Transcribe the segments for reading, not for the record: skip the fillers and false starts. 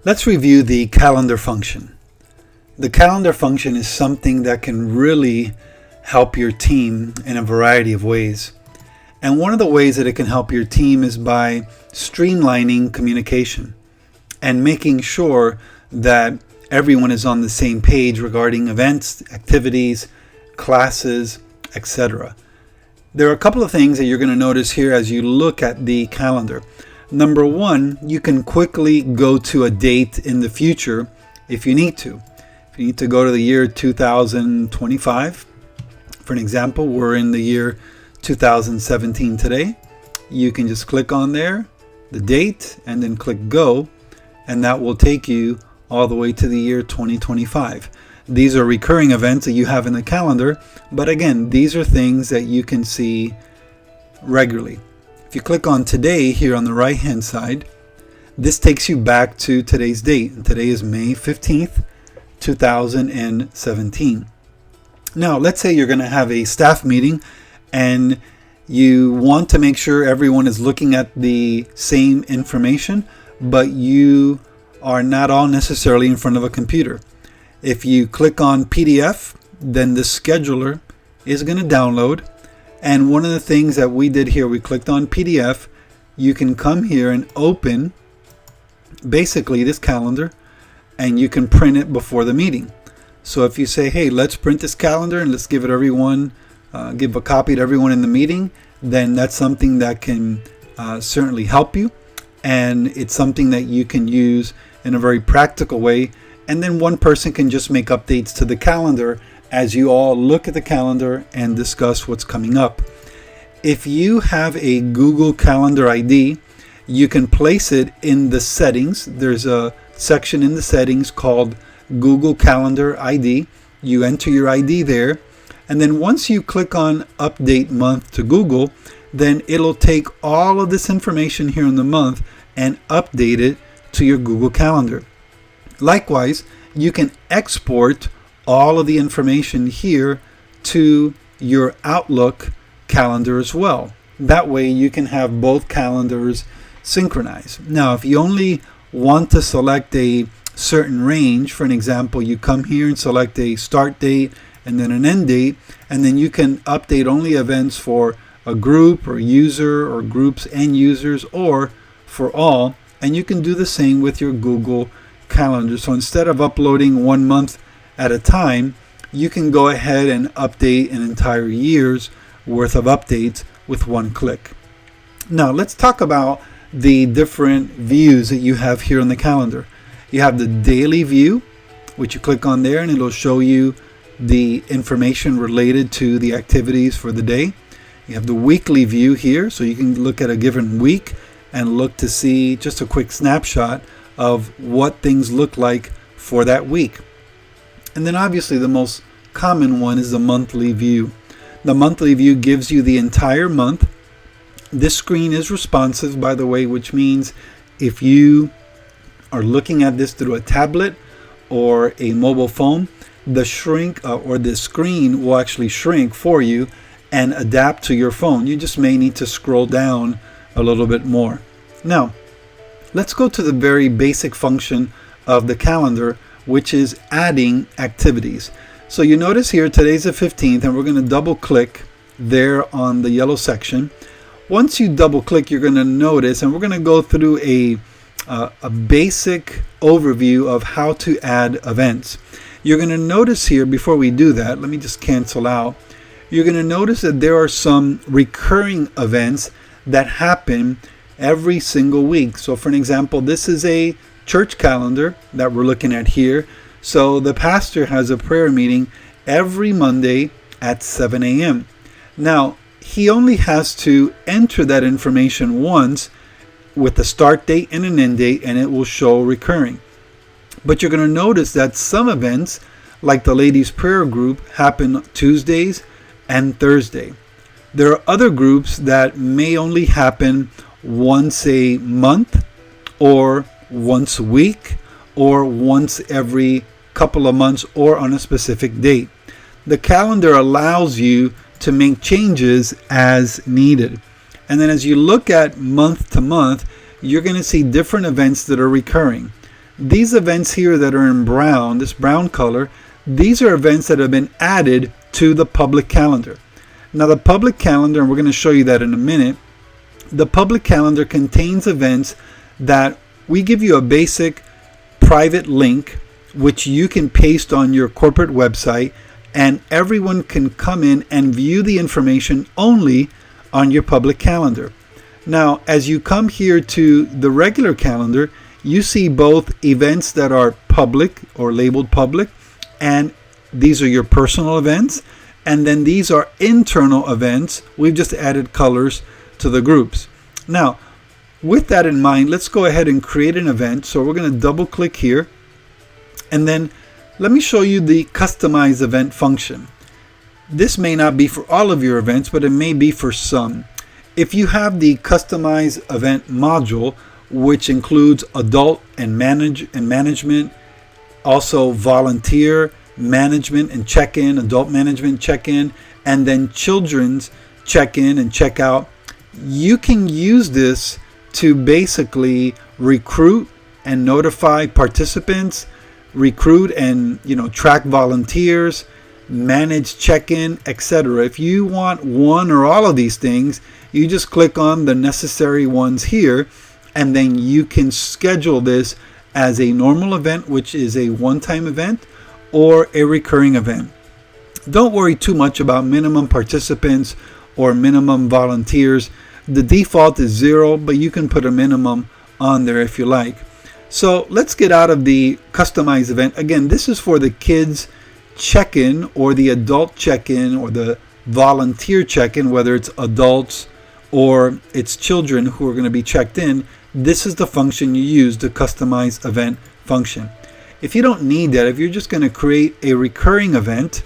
Let's review the calendar function. The calendar function is something that can really help your team in a variety of ways. And one of the ways that it can help your team is by streamlining communication and making sure that everyone is on the same page regarding events, activities, classes, etc. There are a couple of things that you're going to notice here as you look at the calendar. Number one, you can quickly go to a date in the future if you need to. If you need to go to the year 2025, for an example, we're in the year 2017 today. You can just click on there, the date, and then click go, and that will take you all the way to the year 2025. These are recurring events that you have in the calendar, but again, these are things that you can see regularly. If you click on today here on the right hand side, this takes you back to today's date. And today is May 15th, 2017. Now, let's say you're going to have a staff meeting and you want to make sure everyone is looking at the same information, but you are not all necessarily in front of a computer. If you click on PDF, then the scheduler is going to download. And one of the things that we did here, we clicked on PDF. You can come here and open basically this calendar and you can print it before the meeting. So if you say, hey, let's print this calendar and let's give it everyone, give a copy to everyone in the meeting, then that's something that can certainly help you. And it's something that you can use in a very practical way. And then one person can just make updates to the calendar as you all look at the calendar and discuss what's coming up. If you have a Google Calendar ID, you can place it in the settings. There's a section in the settings called Google Calendar ID. You enter your ID there, and then once you click on Update Month to Google, then it'll take all of this information here in the month and update it to your Google Calendar. Likewise, you can export all of the information here to your Outlook calendar as well. That way you can have both calendars synchronized. Now, if you only want to select a certain range, for an example, you come here and select a start date and then an end date, and then you can update only events for a group or user or groups and users or for all. And you can do the same with your Google Calendar. So instead of uploading 1 month at a time, you can go ahead and update an entire year's worth of updates with one click. Now let's talk about the different views that you have here on the calendar. You have the daily view, which you click on there and it'll show you the information related to the activities for the day. You have the weekly view here, so you can look at a given week and look to see just a quick snapshot of what things look like for that week. And then obviously the most common one is the monthly view. The monthly view gives you the entire month. This screen is responsive, by the way, which means if you are looking at this through a tablet or a mobile phone, the screen will actually shrink for you and adapt to your phone. You just may need to scroll down a little bit more. Now, let's go to the very basic function of the calendar, which is adding activities. So you notice here today's the 15th, and we're going to double click there on the yellow section. Once you double click, you're going to notice, and we're going to go through a basic overview of how to add events. You're going to notice here, before we do that, let me just cancel out. You're going to notice that there are some recurring events that happen every single week. So for an example, this is a church calendar that we're looking at here. So the pastor has a prayer meeting every Monday at 7 a.m. Now, he only has to enter that information once with a start date and an end date, and it will show recurring. But you're going to notice that some events, like the ladies' prayer group, happen Tuesdays and Thursday. There are other groups that may only happen once a month or once a week or once every couple of months or on a specific date. The calendar allows you to make changes as needed. And then as you look at month to month, you're going to see different events that are recurring. these events here that are in brown, this brown color, these are events that have been added to the public calendar. Now the public calendar, and we're going to show you that in a minute, the public calendar contains events that we give you a basic private link which you can paste on your corporate website, and everyone can come in and view the information only on your public calendar. Now, as you come here to the regular calendar, you see both events that are public or labeled public, and these are your personal events, and then these are internal events. We've just added colors to the groups. Now, with that in mind, let's go ahead and create an event. So we're going to double click here, and then let me show you the customize event function. This may not be for all of your events, but it may be for some. If you have the customize event module, which includes adult and management, also volunteer management and check-in, adult management check-in, and then children's check-in and check-out, you can use this to basically recruit and notify participants, recruit and track volunteers, manage check-in, etc. If you want one or all of these things, you just click on the necessary ones here, and then you can schedule this as a normal event, which is a one-time event, or a recurring event. Don't worry too much about minimum participants or minimum volunteers. The default is 0, but you can put a minimum on there if you like. So let's get out of the customized event. Again, this is for the kids check-in or the adult check-in or the volunteer check-in, whether it's adults or it's children who are going to be checked in. This is the function you use, the customize event function. If you don't need that, if you're just going to create a recurring event,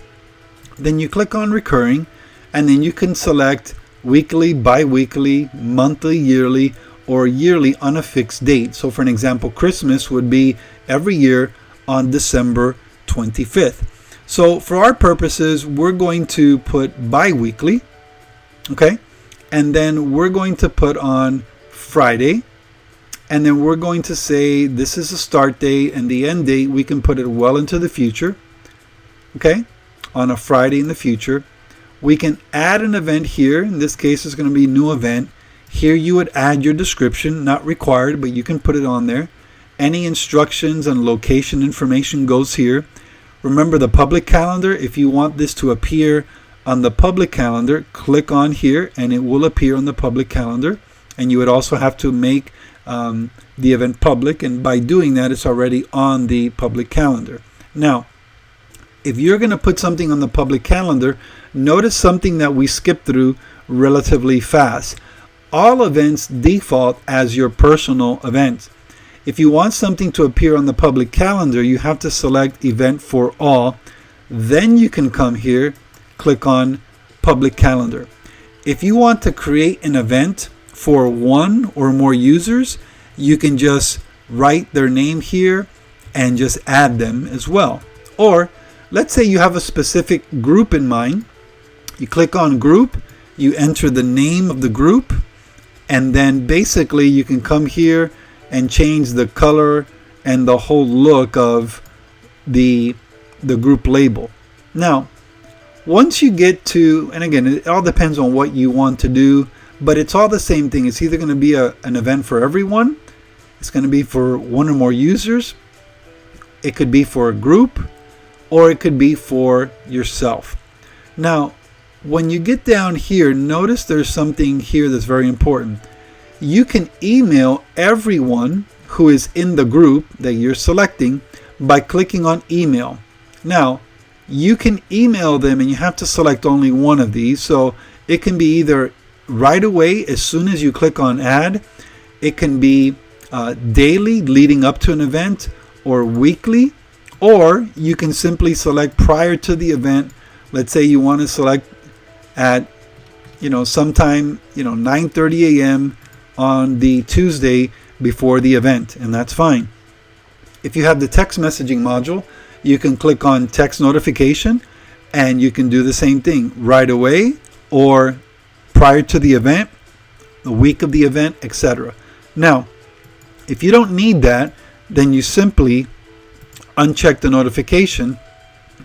then you click on recurring, and then you can select weekly, bi-weekly, monthly, yearly, or yearly on a fixed date. So for an example, Christmas would be every year on December 25th. So for our purposes, we're going to put bi-weekly, okay? And then we're going to put on Friday, and then we're going to say this is the start date, and the end date we can put it well into the future, okay? On a Friday in the future. We can add an event here. In this case, it's going to be new event. Here you would add your description, not required, but you can put it on there. Any instructions and location information goes here. Remember the public calendar. If you want this to appear on the public calendar, click on here and it will appear on the public calendar. And you would also have to make the event public, and by doing that, it's already on the public calendar. Now, if you're going to put something on the public calendar, notice something that we skipped through relatively fast. All events default as your personal events. If you want something to appear on the public calendar, you have to select event for all. Then you can come here, click on public calendar. If you want to create an event for one or more users, you can just write their name here and just add them as well. Or let's say you have a specific group in mind. You click on group, you enter the name of the group, and then basically you can come here and change the color and the whole look of the group label. Now, once you get to, and again, it all depends on what you want to do, but it's all the same thing. It's either going to be an event for everyone, it's going to be for one or more users, it could be for a group, or it could be for yourself. Now, when you get down here, notice there's something here that's very important. You can email everyone who is in the group that you're selecting by clicking on email. Now, you can email them and you have to select only one of these. So it can be either right away as soon as you click on add, it can be daily leading up to an event, or weekly, or you can simply select prior to the event. Let's say you want to select at sometime 9:30 a.m. on the Tuesday before the event, and that's fine. If you have the text messaging module, you can click on text notification and you can do the same thing right away, or prior to the event, the week of the event, etc. Now, if you don't need that, then you simply uncheck the notification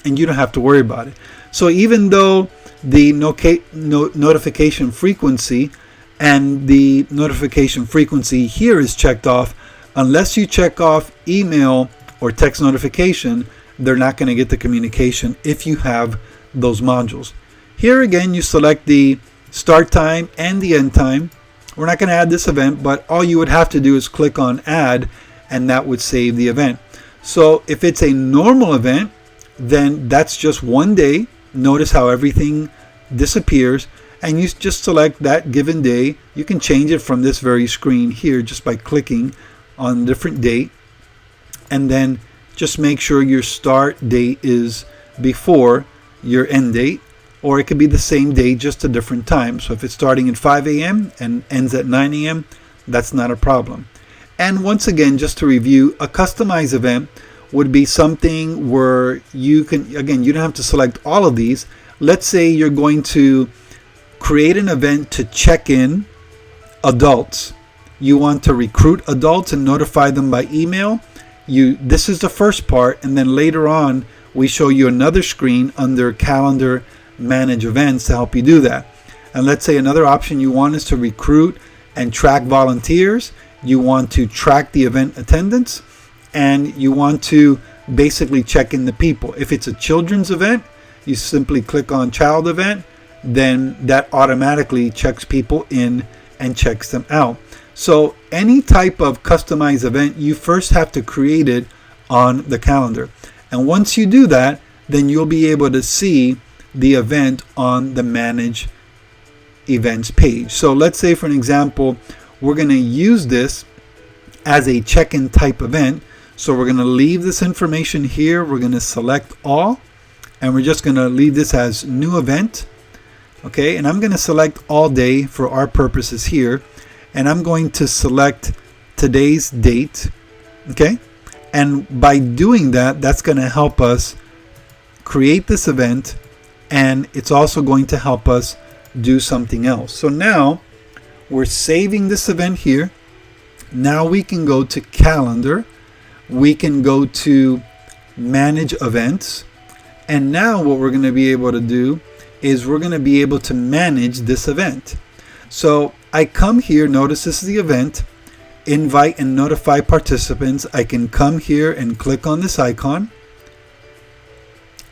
and you don't have to worry about it. So even though the notification frequency and the notification frequency here is checked off, unless you check off email or text notification, they're not going to get the communication if you have those modules. Here again, you select the start time and the end time. We're not going to add this event, but all you would have to do is click on add, and that would save the event. So if it's a normal event, then that's just one day. Notice how everything disappears, and you just select that given day. You can change it from this very screen here just by clicking on a different date, and then just make sure your start date is before your end date, or it could be the same day, just a different time. So if it's starting at 5 a.m. and ends at 9 a.m., that's not a problem. And once again, just to review, a customized event would be something where you can, again, you don't have to select all of these. Let's say you're going to create an event to check in adults. You want to recruit adults and notify them by email. This is the first part, and then later on we show you another screen under calendar manage events to help you do that. And let's say another option you want is to recruit and track volunteers. You want to track the event attendance, and you want to basically check in the people. If it's a children's event, you simply click on child event, then that automatically checks people in and checks them out. So any type of customized event, you first have to create it on the calendar. And once you do that, then you'll be able to see the event on the manage events page. So let's say, for an example, we're going to use this as a check-in type event. So we're going to leave this information here. We're going to select all, and we're just going to leave this as new event. Okay, and I'm going to select all day for our purposes here, and I'm going to select today's date. Okay, and by doing that, that's going to help us create this event, and it's also going to help us do something else. So now we're saving this event here. Now we can go to calendar. We can go to manage events. And now what we're going to be able to do is we're going to be able to manage this event. So I come here, notice this is the event, invite and notify participants. I can come here and click on this icon.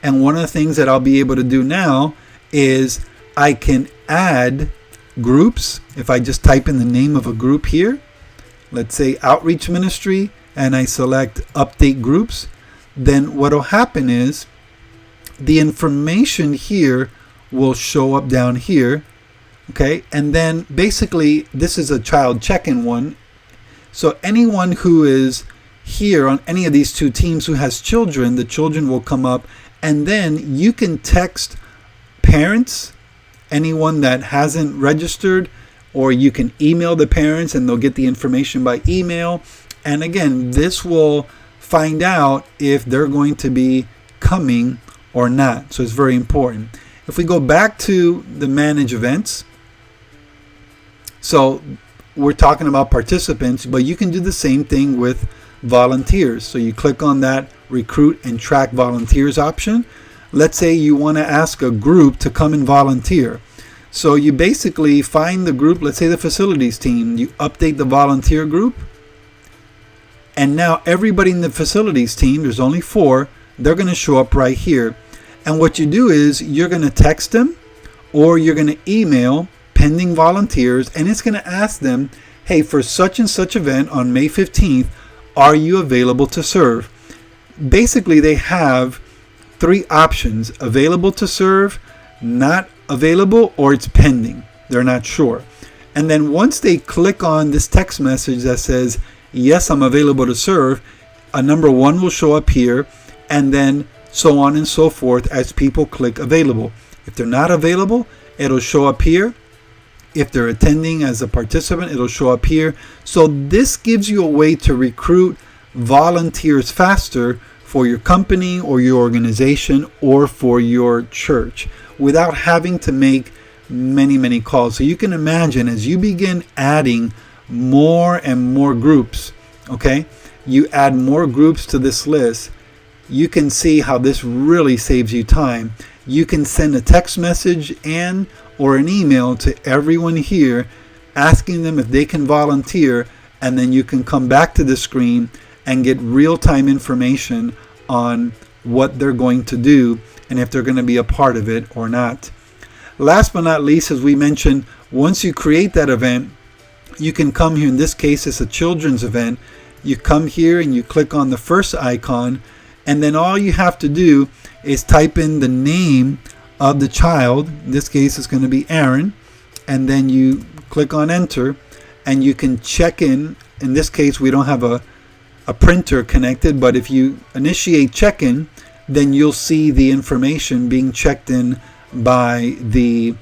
And one of the things that I'll be able to do now is I can add groups. If I just type in the name of a group here, let's say outreach ministry, and I select update groups, then what will happen is the information here will show up down here. Okay, and then basically this is a child check-in one. So anyone who is here on any of these two teams who has children, the children will come up, and then you can text parents, anyone that hasn't registered, or you can email the parents and they'll get the information by email. And again, this will find out if they're going to be coming or not. So it's very important. If we go back to the manage events, so we're talking about participants, but you can do the same thing with volunteers. So you click on that recruit and track volunteers option. Let's say you want to ask a group to come and volunteer. So you basically find the group, let's say the facilities team, you update the volunteer group, and now everybody in the facilities team, there's only 4, they're going to show up right here. And what you do is you're going to text them, or you're going to email pending volunteers, and it's going to ask them, hey, for such and such event on May 15th, are you available to serve? Basically, they have 3 options: available to serve, not available, or it's pending. They're not sure. And then once they click on this text message that says, yes, I'm available to serve, a number 1 will show up here, and then so on and so forth as people click available. If they're not available, it'll show up here. If they're attending as a participant, it'll show up here. So this gives you a way to recruit volunteers faster for your company or your organization or for your church without having to make many calls. So you can imagine as you begin adding more and more groups, okay, you add more groups to this list, you can see how this really saves you time. You can send a text message and or an email to everyone here asking them if they can volunteer, and then you can come back to the screen and get real-time information on what they're going to do and if they're going to be a part of it or not. Last but not least, as we mentioned, once you create that event, you can come here. In this case, it's a children's event. You come here and you click on the first icon, and then all you have to do is type in the name of the child. In this case, it's going to be Aaron, and then you click on enter, and you can check in. In this case, we don't have a printer connected, but if you initiate check-in, then you'll see the information being checked in by the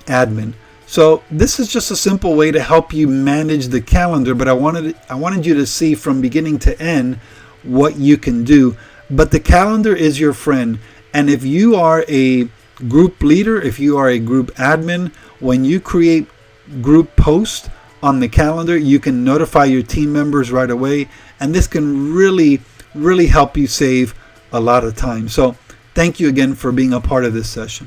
admin. So this is just a simple way to help you manage the calendar, but I wanted you to see from beginning to end what you can do. But the calendar is your friend, and if you are a group leader, if you are a group admin, when you create group posts on the calendar, you can notify your team members right away, and this can really help you save a lot of time. So thank you again for being a part of this session.